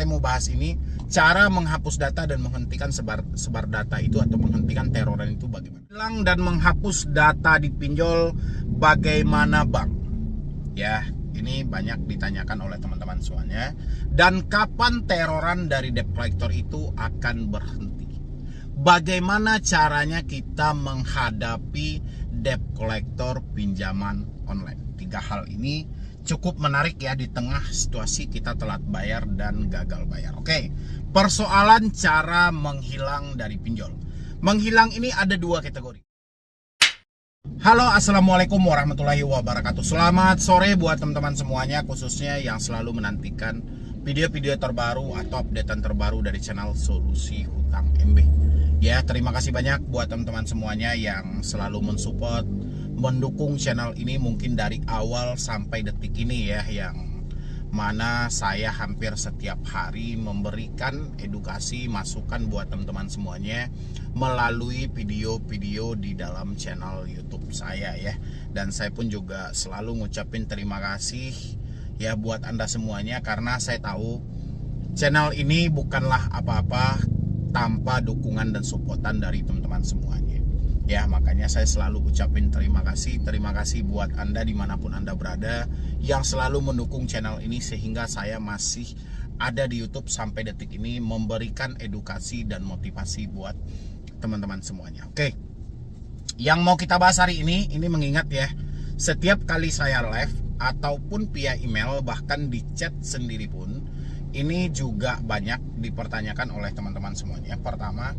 saya mau bahas ini, cara menghapus data dan menghentikan sebar data itu atau menghentikan teroran itu bagaimana. Hilang dan menghapus data di pinjol bagaimana Bang? Ya, ini banyak ditanyakan oleh teman-teman semuanya. Dan kapan teroran dari debt collector itu akan berhenti? Bagaimana caranya kita menghadapi debt collector pinjaman online? 3 hal ini cukup menarik ya di tengah situasi kita telat bayar dan gagal bayar. Oke, persoalan cara menghilang dari pinjol. Menghilang ini ada 2 kategori. Halo, assalamualaikum warahmatullahi wabarakatuh. Selamat sore buat teman-teman semuanya, khususnya yang selalu menantikan video-video terbaru atau updatean terbaru dari channel Solusi Hutang MB. Ya, terima kasih banyak buat teman-teman semuanya yang selalu mensupport, mendukung channel ini mungkin dari awal sampai detik ini ya, yang mana saya hampir setiap hari memberikan edukasi, masukan buat teman-teman semuanya melalui video-video di dalam channel YouTube saya ya. Dan saya pun juga selalu ngucapin terima kasih ya buat Anda semuanya, karena saya tahu channel ini bukanlah apa-apa tanpa dukungan dan supportan dari teman-teman semuanya. Ya, makanya saya selalu ucapin terima kasih buat Anda dimanapun Anda berada yang selalu mendukung channel ini sehingga saya masih ada di YouTube sampai detik ini memberikan edukasi dan motivasi buat teman-teman semuanya. Oke, yang mau kita bahas hari ini mengingat ya, setiap kali saya live ataupun via email, bahkan di chat sendiri pun, ini juga banyak dipertanyakan oleh teman-teman semuanya. Pertama,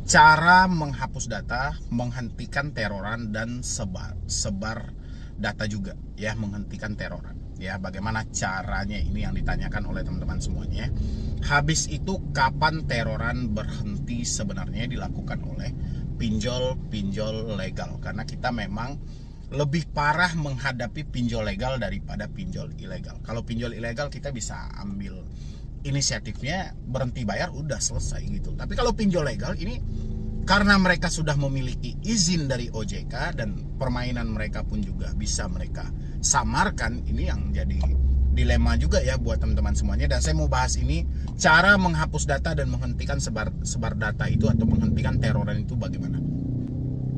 cara menghapus data, menghentikan teroran dan sebar data juga ya, menghentikan teroran ya. Bagaimana caranya, ini yang ditanyakan oleh teman-teman semuanya. Habis itu, kapan teroran berhenti sebenarnya dilakukan oleh pinjol legal, karena kita memang lebih parah menghadapi pinjol legal daripada pinjol ilegal. Kalau pinjol ilegal kita bisa ambil inisiatifnya, berhenti bayar, udah selesai gitu. Tapi kalau pinjol legal ini, karena mereka sudah memiliki izin dari OJK dan permainan mereka pun juga bisa mereka samarkan, ini yang jadi dilema juga ya buat teman-teman semuanya. Dan saya mau bahas ini, cara menghapus data dan menghentikan sebar data itu atau menghentikan teroran itu bagaimana.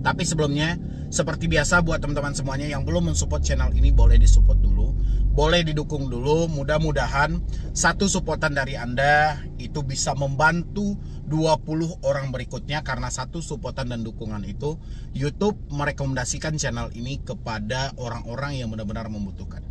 Tapi sebelumnya, seperti biasa buat teman-teman semuanya yang belum mensupport channel ini, boleh disupport dulu, boleh didukung dulu. Mudah-mudahan satu supportan dari Anda itu bisa membantu 20 orang berikutnya, karena satu supportan dan dukungan itu YouTube merekomendasikan channel ini kepada orang-orang yang benar-benar membutuhkan.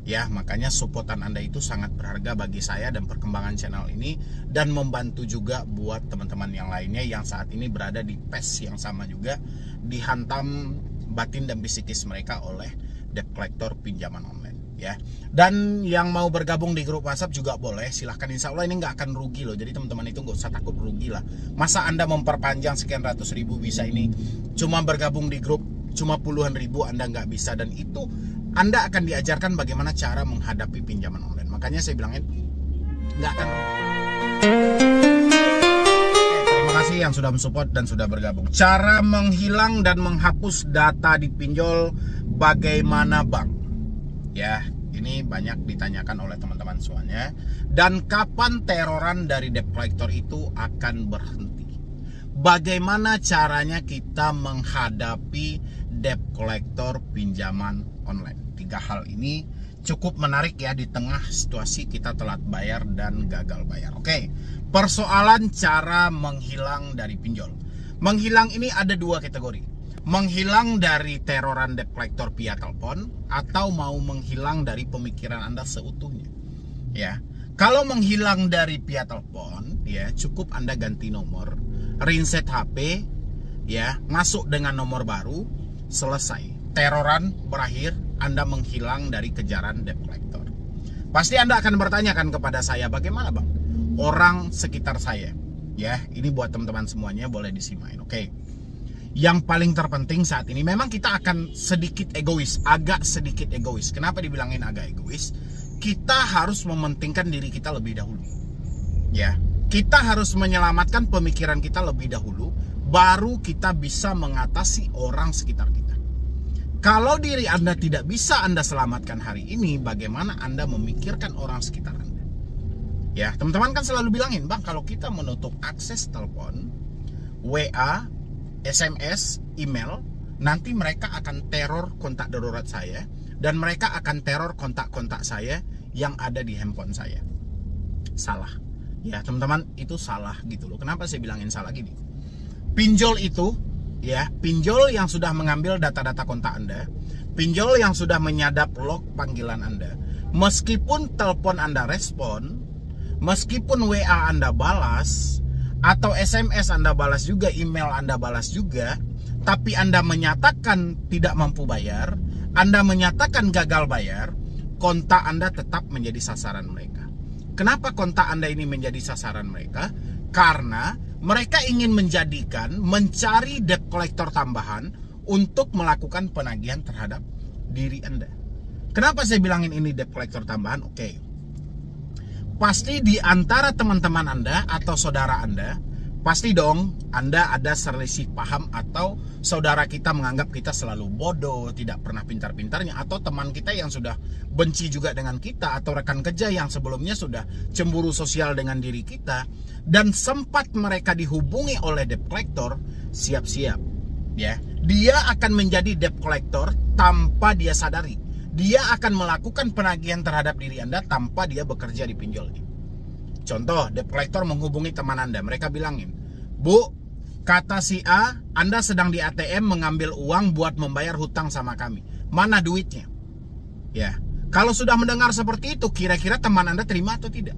Ya, makanya supportan Anda itu sangat berharga bagi saya dan perkembangan channel ini, dan membantu juga buat teman-teman yang lainnya yang saat ini berada di PES yang sama juga, dihantam batin dan psikis mereka oleh debt collector pinjaman online ya. Dan yang mau bergabung di grup WhatsApp juga boleh, silahkan. Insya Allah ini nggak akan rugi loh, jadi teman-teman itu nggak usah takut rugi lah. Masa Anda memperpanjang sekian ratus ribu bisa, ini cuma bergabung di grup cuma puluhan ribu Anda nggak bisa, dan itu Anda akan diajarkan bagaimana cara menghadapi pinjaman online. Makanya saya bilangin nggak akan. Terima kasih yang sudah mensupport dan sudah bergabung. Cara menghilang dan menghapus data di pinjol bagaimana Bang? Ya, ini banyak ditanyakan oleh teman-teman semuanya. Dan kapan teroran dari debt collector itu akan berhenti? Bagaimana caranya kita menghadapi debt collector pinjaman online? 3 hal ini cukup menarik ya di tengah situasi kita telat bayar dan gagal bayar. Oke, persoalan cara menghilang dari pinjol. Menghilang ini ada 2 kategori. Menghilang dari teroran debt collector via telepon, atau mau menghilang dari pemikiran Anda seutuhnya. Ya, kalau menghilang dari via telepon ya, cukup Anda ganti nomor, reset HP ya, masuk dengan nomor baru, selesai. Teroran berakhir, Anda menghilang dari kejaran debt collector. Pasti Anda akan bertanyakan kepada saya, bagaimana Bang? Orang sekitar saya. Ya, ini buat teman-teman semuanya, boleh disimain. Oke. Yang paling terpenting saat ini, memang kita akan sedikit egois, agak sedikit egois. Kenapa dibilangin agak egois? Kita harus mementingkan diri kita lebih dahulu. Ya, kita harus menyelamatkan pemikiran kita lebih dahulu, baru kita bisa mengatasi orang sekitar kita. Kalau diri Anda tidak bisa Anda selamatkan hari ini, bagaimana Anda memikirkan orang sekitar Anda? Ya, teman-teman kan selalu bilangin, Bang, kalau kita menutup akses telepon, WA, SMS, email, nanti mereka akan teror kontak darurat saya dan mereka akan teror kontak-kontak saya yang ada di handphone saya. Salah. Ya, teman-teman, itu salah gitu loh. Kenapa saya bilangin salah gini? Pinjol itu, ya, pinjol yang sudah mengambil data-data kontak Anda, pinjol yang sudah menyadap log panggilan Anda, meskipun telepon Anda respon, meskipun WA Anda balas, atau SMS Anda balas juga, email Anda balas juga, tapi Anda menyatakan tidak mampu bayar, Anda menyatakan gagal bayar, kontak Anda tetap menjadi sasaran mereka. Kenapa kontak Anda ini menjadi sasaran mereka? Karena mereka ingin mencari debt collector tambahan untuk melakukan penagihan terhadap diri Anda. Kenapa saya bilangin ini debt collector tambahan? Oke. Pasti di antara teman-teman Anda atau saudara Anda, pasti dong Anda ada selisih paham atau saudara kita menganggap kita selalu bodoh, tidak pernah pintar-pintarnya, atau teman kita yang sudah benci juga dengan kita, atau rekan kerja yang sebelumnya sudah cemburu sosial dengan diri kita, dan sempat mereka dihubungi oleh debt collector, siap-siap. Ya, dia akan menjadi debt collector tanpa dia sadari. Dia akan melakukan penagihan terhadap diri Anda tanpa dia bekerja di pinjol. Contoh, debt collector menghubungi teman Anda. Mereka bilangin, Bu, kata si A, Anda sedang di ATM mengambil uang buat membayar hutang sama kami. Mana duitnya? Ya, kalau sudah mendengar seperti itu, kira-kira teman Anda terima atau tidak?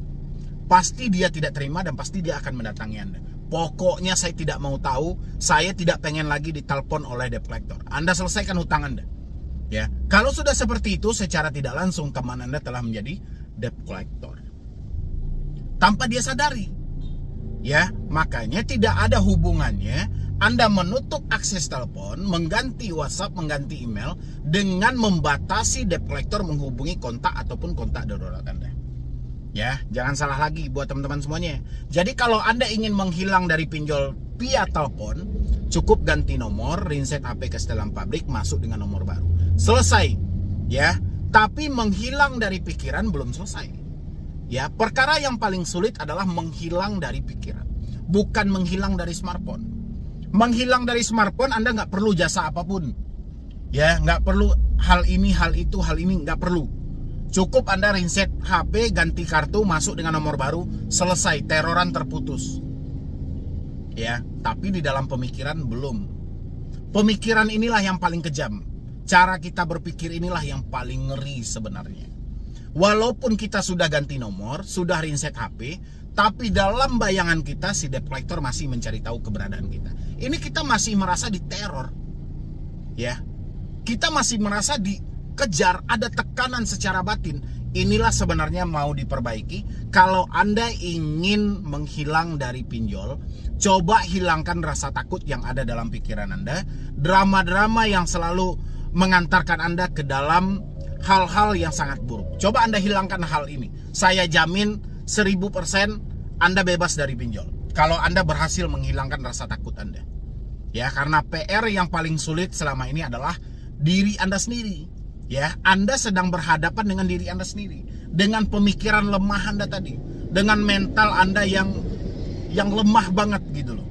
Pasti dia tidak terima dan pasti dia akan mendatangi Anda. Pokoknya saya tidak mau tahu, saya tidak pengen lagi ditelepon oleh debt collector. Anda selesaikan hutang Anda. Ya, kalau sudah seperti itu, secara tidak langsung teman Anda telah menjadi debt collector tanpa dia sadari. Ya, makanya tidak ada hubungannya Anda menutup akses telepon, mengganti WhatsApp, mengganti email dengan membatasi debt collector menghubungi kontak ataupun kontak darurat Anda. Ya, jangan salah lagi buat teman-teman semuanya. Jadi kalau Anda ingin menghilang dari pinjol via telepon, cukup ganti nomor, reset HP ke setelan publik, masuk dengan nomor baru. Selesai. Ya, tapi menghilang dari pikiran belum selesai. Ya, perkara yang paling sulit adalah menghilang dari pikiran, bukan menghilang dari smartphone. Menghilang dari smartphone Anda nggak perlu jasa apapun. Ya, nggak perlu hal ini, hal itu, hal ini, nggak perlu. Cukup Anda reset HP, ganti kartu, masuk dengan nomor baru, selesai, teroran terputus. Ya, tapi di dalam pemikiran belum. Pemikiran inilah yang paling kejam. Cara kita berpikir inilah yang paling ngeri sebenarnya. Walaupun kita sudah ganti nomor, sudah reset HP, tapi dalam bayangan kita si debt collector masih mencari tahu keberadaan kita. Ini kita masih merasa diteror. Ya. Kita masih merasa dikejar, ada tekanan secara batin. Inilah sebenarnya mau diperbaiki. Kalau Anda ingin menghilang dari pinjol, coba hilangkan rasa takut yang ada dalam pikiran Anda. Drama-drama yang selalu mengantarkan Anda ke dalam hal-hal yang sangat buruk. Coba Anda hilangkan hal ini. Saya jamin 1000% Anda bebas dari pinjol. Kalau Anda berhasil menghilangkan rasa takut Anda. Ya, karena PR yang paling sulit selama ini adalah diri Anda sendiri. Ya, Anda sedang berhadapan dengan diri Anda sendiri, dengan pemikiran lemah Anda tadi, dengan mental Anda yang lemah banget gitu loh.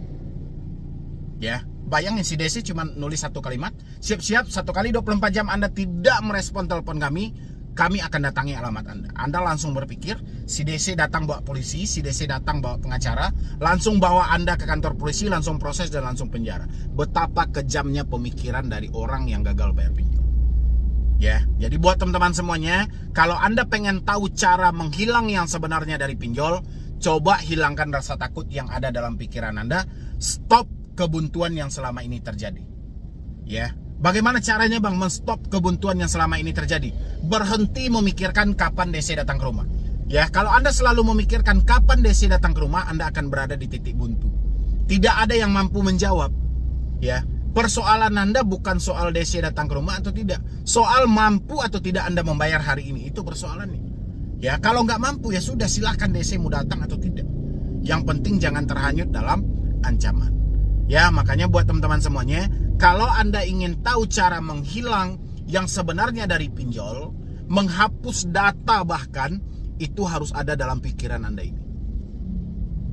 Ya, bayangin si Desi cuma nulis satu kalimat, siap-siap 1x24 jam Anda tidak merespon telepon kami akan datangi alamat Anda. Anda langsung berpikir, si Desi datang bawa polisi, si Desi datang bawa pengacara, langsung bawa Anda ke kantor polisi, langsung proses dan langsung penjara. Betapa kejamnya pemikiran dari orang yang gagal bayar pinjol. Ya, jadi buat teman-teman semuanya, kalau Anda pengen tahu cara menghilang yang sebenarnya dari pinjol, coba hilangkan rasa takut yang ada dalam pikiran Anda. Stop kebuntuan yang selama ini terjadi. Ya, bagaimana caranya Bang menstop kebuntuan yang selama ini terjadi? Berhenti memikirkan kapan DC datang ke rumah. Ya, kalau Anda selalu memikirkan kapan DC datang ke rumah, Anda akan berada di titik buntu. Tidak ada yang mampu menjawab. Ya, persoalan Anda bukan soal DC datang ke rumah atau tidak. Soal mampu atau tidak Anda membayar hari ini, itu persoalannya. Ya, kalau nggak mampu ya sudah, silahkan DC mau datang atau tidak. Yang penting jangan terhanyut dalam ancaman. Ya, makanya buat teman-teman semuanya, kalau Anda ingin tahu cara menghilang yang sebenarnya dari pinjol, menghapus data bahkan, itu harus ada dalam pikiran Anda ini.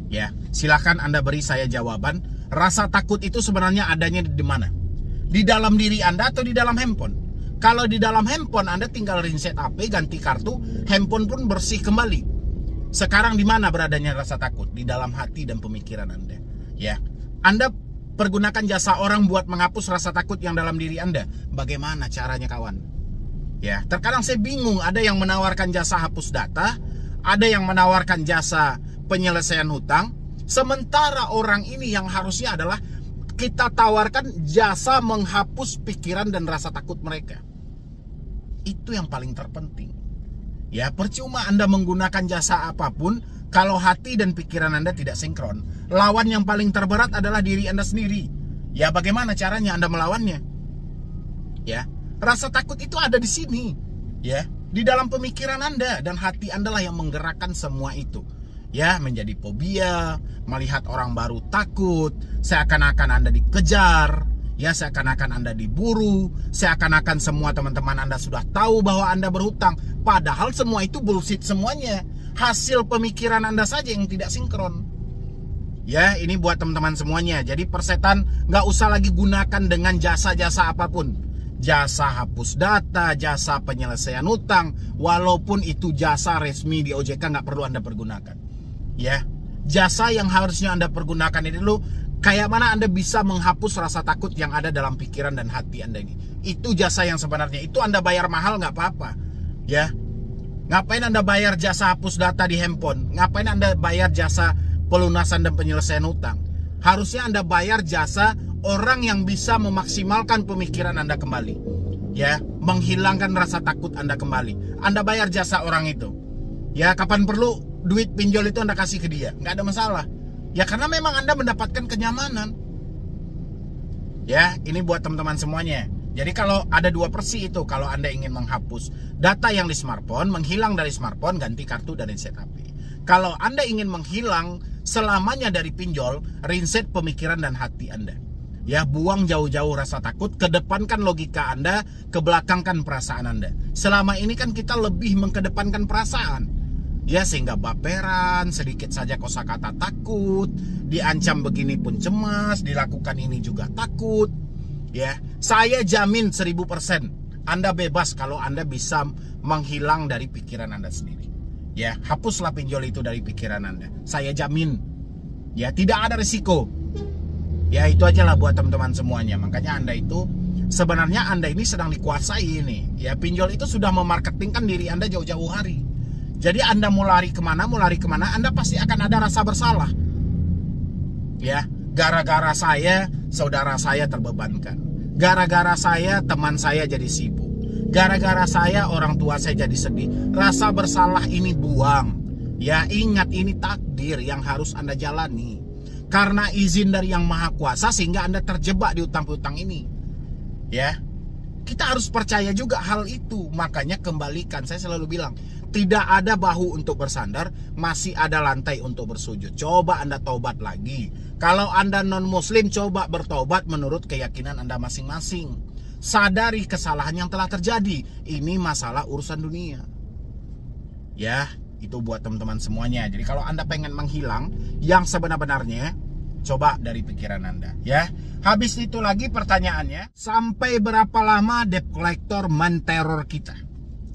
Ya, silakan Anda beri saya jawaban. Rasa takut itu sebenarnya adanya di mana? Di dalam diri Anda atau di dalam handphone? Kalau di dalam handphone, Anda tinggal reset HP, ganti kartu, handphone pun bersih kembali. Sekarang di mana beradanya rasa takut? Di dalam hati dan pemikiran Anda. Ya, Anda pergunakan jasa orang buat menghapus rasa takut yang dalam diri Anda. Bagaimana caranya, kawan? Ya, terkadang saya bingung. Ada yang menawarkan jasa hapus data, ada yang menawarkan jasa penyelesaian hutang, sementara orang ini yang harusnya adalah kita tawarkan jasa menghapus pikiran dan rasa takut mereka. Itu yang paling terpenting. Ya, percuma Anda menggunakan jasa apapun kalau hati dan pikiran Anda tidak sinkron. Lawan yang paling terberat adalah diri Anda sendiri. Ya, bagaimana caranya Anda melawannya? Ya, rasa takut itu ada di sini. Ya, di dalam pemikiran Anda, dan hati Anda lah yang menggerakkan semua itu. Ya, menjadi fobia, melihat orang baru takut, seakan-akan Anda dikejar, ya seakan-akan Anda diburu, seakan-akan semua teman-teman Anda sudah tahu bahwa Anda berhutang. Padahal semua itu bullshit semuanya. Hasil pemikiran Anda saja yang tidak sinkron. Ya, ini buat teman-teman semuanya. Jadi persetan nggak usah lagi gunakan dengan jasa-jasa apapun. Jasa hapus data, jasa penyelesaian hutang, walaupun itu jasa resmi di OJK, nggak perlu Anda pergunakan. Ya, jasa yang harusnya Anda pergunakan ini dulu, kayak mana Anda bisa menghapus rasa takut yang ada dalam pikiran dan hati Anda ini. Itu jasa yang sebenarnya. Itu Anda bayar mahal nggak apa-apa. Ya, ngapain Anda bayar jasa hapus data di handphone? Ngapain Anda bayar jasa pelunasan dan penyelesaian hutang? Harusnya Anda bayar jasa orang yang bisa memaksimalkan pemikiran Anda kembali. Ya, menghilangkan rasa takut Anda kembali. Anda bayar jasa orang itu. Ya, kapan perlu duit pinjol itu Anda kasih ke dia, nggak ada masalah. Ya, karena memang Anda mendapatkan kenyamanan. Ya, ini buat teman-teman semuanya. Jadi kalau ada dua versi itu, kalau Anda ingin menghapus data yang di smartphone, menghilang dari smartphone, ganti kartu dan reset HP. Kalau Anda ingin menghilang selamanya dari pinjol, reset pemikiran dan hati Anda. Ya, buang jauh-jauh rasa takut, kedepankan logika Anda, kebelakangkan perasaan Anda. Selama ini kan kita lebih mengkedepankan perasaan. Ya, sehingga baperan, sedikit saja kosakata takut, diancam begini pun cemas, dilakukan ini juga takut. Ya, saya jamin 1000% Anda bebas kalau Anda bisa menghilang dari pikiran Anda sendiri. Ya, hapuslah pinjol itu dari pikiran Anda. Saya jamin. Ya, tidak ada risiko. Ya, itu aja lah buat teman-teman semuanya. Makanya Anda itu, sebenarnya Anda ini sedang dikuasai ini. Ya, pinjol itu sudah memarketingkan diri Anda jauh-jauh hari. Jadi Anda mau lari kemana, Anda pasti akan ada rasa bersalah. Ya, gara-gara saya, saudara saya terbebankan. Gara-gara saya, teman saya jadi sibuk. Gara-gara saya, orang tua saya jadi sedih. Rasa bersalah ini buang. Ya, ingat ini takdir yang harus Anda jalani. Karena izin dari Yang Maha Kuasa sehingga Anda terjebak di utang-utang ini. Ya, kita harus percaya juga hal itu. Makanya kembalikan, saya selalu bilang, tidak ada bahu untuk bersandar, masih ada lantai untuk bersujud. Coba Anda taubat lagi. Kalau Anda non-muslim, coba bertobat menurut keyakinan Anda masing-masing. Sadari kesalahan yang telah terjadi. Ini masalah urusan dunia. Ya, itu buat teman-teman semuanya. Jadi kalau Anda pengen menghilang yang sebenar-benarnya, coba dari pikiran Anda. Ya, habis itu lagi pertanyaannya, sampai berapa lama debt collector menteror kita?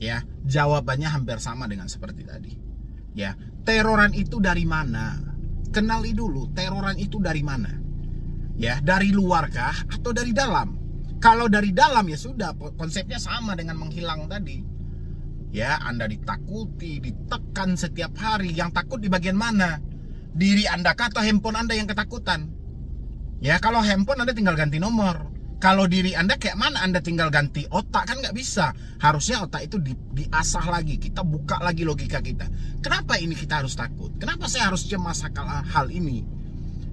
Ya, jawabannya hampir sama dengan seperti tadi. Ya, teroran itu dari mana? Kenali dulu, teroran itu dari mana? Ya, dari luarkah atau dari dalam? Kalau dari dalam ya sudah, konsepnya sama dengan menghilang tadi. Ya, Anda ditakuti, ditekan setiap hari. Yang takut di bagian mana? Diri Anda atau handphone Anda yang ketakutan? Ya, kalau handphone Anda tinggal ganti nomor. Kalau diri Anda kayak mana Anda tinggal ganti otak, kan nggak bisa. Harusnya otak itu diasah lagi, kita buka lagi logika kita. Kenapa ini kita harus takut? Kenapa saya harus cemas hal ini?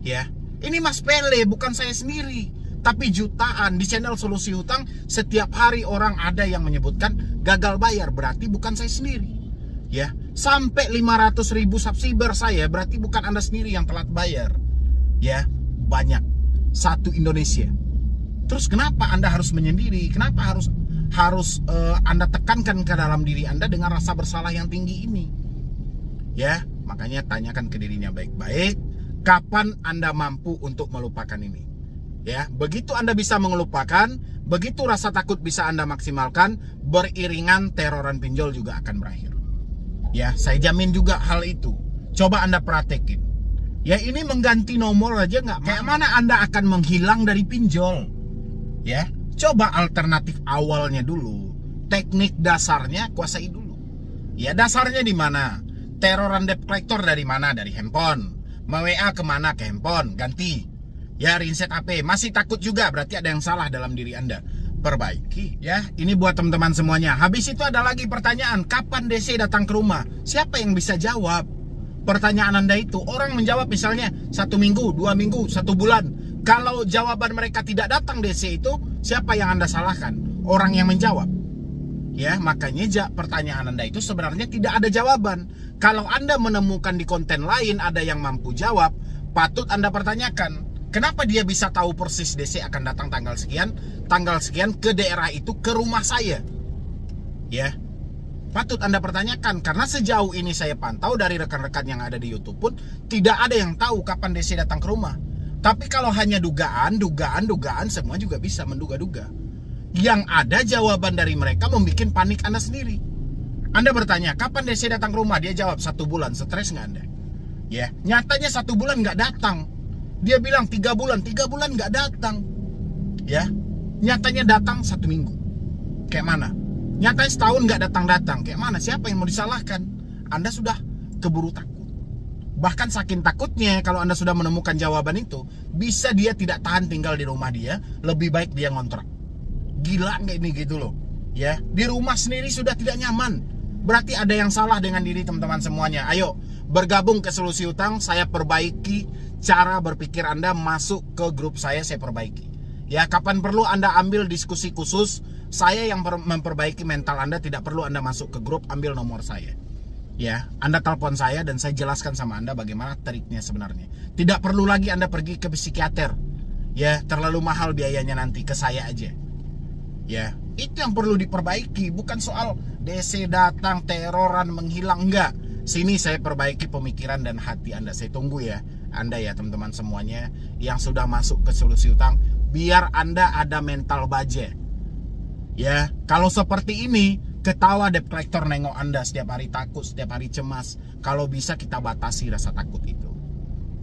Ya, ini Mas Pele, bukan saya sendiri. Tapi jutaan di channel Solusi Hutang, setiap hari orang ada yang menyebutkan gagal bayar, berarti bukan saya sendiri. Ya, sampai 500.000 subscriber saya, berarti bukan Anda sendiri yang telat bayar. Ya, banyak. Satu Indonesia. Terus kenapa Anda harus menyendiri? Kenapa harus Anda tekankan ke dalam diri Anda dengan rasa bersalah yang tinggi ini? Ya, makanya tanyakan ke dirinya baik-baik, kapan Anda mampu untuk melupakan ini. Ya, begitu Anda bisa melupakan, begitu rasa takut bisa Anda maksimalkan, beriringan teroran pinjol juga akan berakhir. Ya, saya jamin juga hal itu. Coba Anda praktekin. Ya, ini mengganti nomor aja nggak. Kayak mana Anda akan menghilang dari pinjol? Ya, coba alternatif awalnya dulu. Teknik dasarnya kuasai dulu. Ya, dasarnya di mana? Teroran debt collector dari mana? Dari handphone. WA kemana? Ke handphone. Ganti. Ya, reset HP. Masih takut juga, berarti ada yang salah dalam diri Anda. Perbaiki. Ya, ini buat teman-teman semuanya. Habis itu ada lagi pertanyaan, kapan DC datang ke rumah? Siapa yang bisa jawab pertanyaan Anda itu? Orang menjawab misalnya 1 minggu, 2 minggu, 1 bulan. Kalau jawaban mereka tidak datang DC itu, siapa yang Anda salahkan? Orang yang menjawab. Ya, makanya pertanyaan Anda itu sebenarnya tidak ada jawaban. Kalau Anda menemukan di konten lain ada yang mampu jawab, patut Anda pertanyakan, kenapa dia bisa tahu persis DC akan datang tanggal sekian ke daerah itu, ke rumah saya? Ya, patut Anda pertanyakan, karena sejauh ini saya pantau dari rekan-rekan yang ada di YouTube pun tidak ada yang tahu kapan DC datang ke rumah. Tapi kalau hanya dugaan, semua juga bisa menduga-duga. Yang ada jawaban dari mereka membuat panik Anda sendiri. Anda bertanya, kapan DC datang ke rumah? Dia jawab 1 bulan, stres nggak Anda? Ya, nyatanya 1 bulan nggak datang. Dia bilang 3 bulan nggak datang. Ya, nyatanya datang 1 minggu. Kayak mana? Nyatanya setahun nggak datang. Kayak mana? Siapa yang mau disalahkan? Anda sudah keburu takut. Bahkan saking takutnya, kalau Anda sudah menemukan jawaban itu, bisa dia tidak tahan tinggal di rumah dia, lebih baik dia ngontrak. Gila nggak ini gitu loh. Ya, di rumah sendiri sudah tidak nyaman. Berarti ada yang salah dengan diri teman-teman semuanya. Ayo, bergabung ke Solusi Utang, saya perbaiki cara berpikir Anda, masuk ke grup saya perbaiki. Ya, kapan perlu Anda ambil diskusi khusus, saya yang memperbaiki mental Anda, tidak perlu Anda masuk ke grup, ambil nomor saya. Ya, Anda telepon saya dan saya jelaskan sama Anda bagaimana triknya sebenarnya. Tidak perlu lagi Anda pergi ke psikiater. Ya, terlalu mahal biayanya nanti, ke saya aja. Ya, itu yang perlu diperbaiki, bukan soal DC datang, teroran, menghilang, enggak. Sini saya perbaiki pemikiran dan hati Anda. Saya tunggu ya, Anda ya teman-teman semuanya yang sudah masuk ke Solusi Utang, biar Anda ada mental baja. Ya, kalau seperti ini, ketawa debt collector nengok Anda setiap hari takut, setiap hari cemas. Kalau bisa kita batasi rasa takut itu.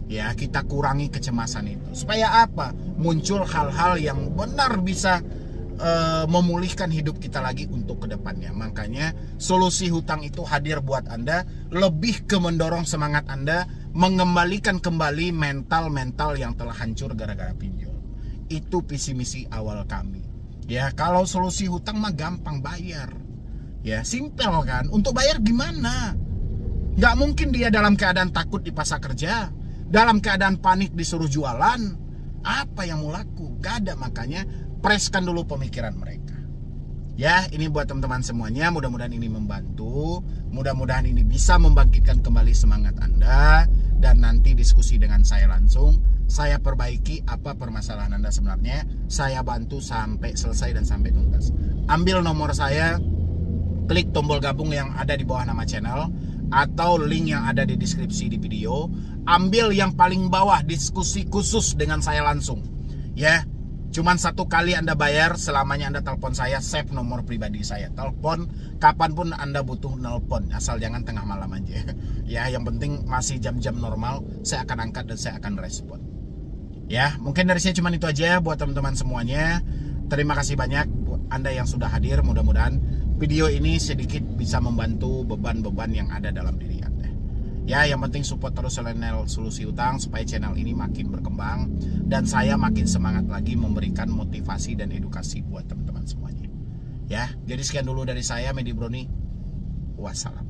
Ya, kita kurangi kecemasan itu. Supaya apa? Muncul hal-hal yang benar bisa memulihkan hidup kita lagi untuk kedepannya. Makanya Solusi Hutang itu hadir buat Anda, lebih ke mendorong semangat Anda, mengembalikan kembali mental yang telah hancur gara-gara pinjol. Itu visi misi awal kami. Ya, kalau Solusi Hutang mah gampang bayar. Ya, simpel kan. Untuk bayar gimana? Gak mungkin dia dalam keadaan takut dipaksa kerja, dalam keadaan panik disuruh jualan. Apa yang mau laku? Gak ada. Makanya preskan dulu pemikiran mereka. Ya, ini buat teman-teman semuanya. Mudah-mudahan ini membantu. Mudah-mudahan ini bisa membangkitkan kembali semangat Anda. Dan nanti diskusi dengan saya langsung. Saya perbaiki apa permasalahan Anda sebenarnya. Saya bantu sampai selesai dan sampai tuntas. Ambil nomor saya, klik tombol gabung yang ada di bawah nama channel, atau link yang ada di deskripsi di video. Ambil yang paling bawah, diskusi khusus dengan saya langsung. Ya, cuman 1 kali Anda bayar, selamanya Anda telepon saya, save nomor pribadi saya. Telepon kapanpun Anda butuh nelpon, asal jangan tengah malam aja. Ya, yang penting masih jam-jam normal, saya akan angkat dan saya akan respon. Ya, mungkin dari saya cuman itu aja buat teman-teman semuanya. Terima kasih banyak buat Anda yang sudah hadir. Mudah-mudahan video ini sedikit bisa membantu beban-beban yang ada dalam diri Anda. Ya, yang penting support terus channel Solusi Utang supaya channel ini makin berkembang dan saya makin semangat lagi memberikan motivasi dan edukasi buat teman-teman semuanya. Ya, jadi sekian dulu dari saya, Medi Broni. Wassalam.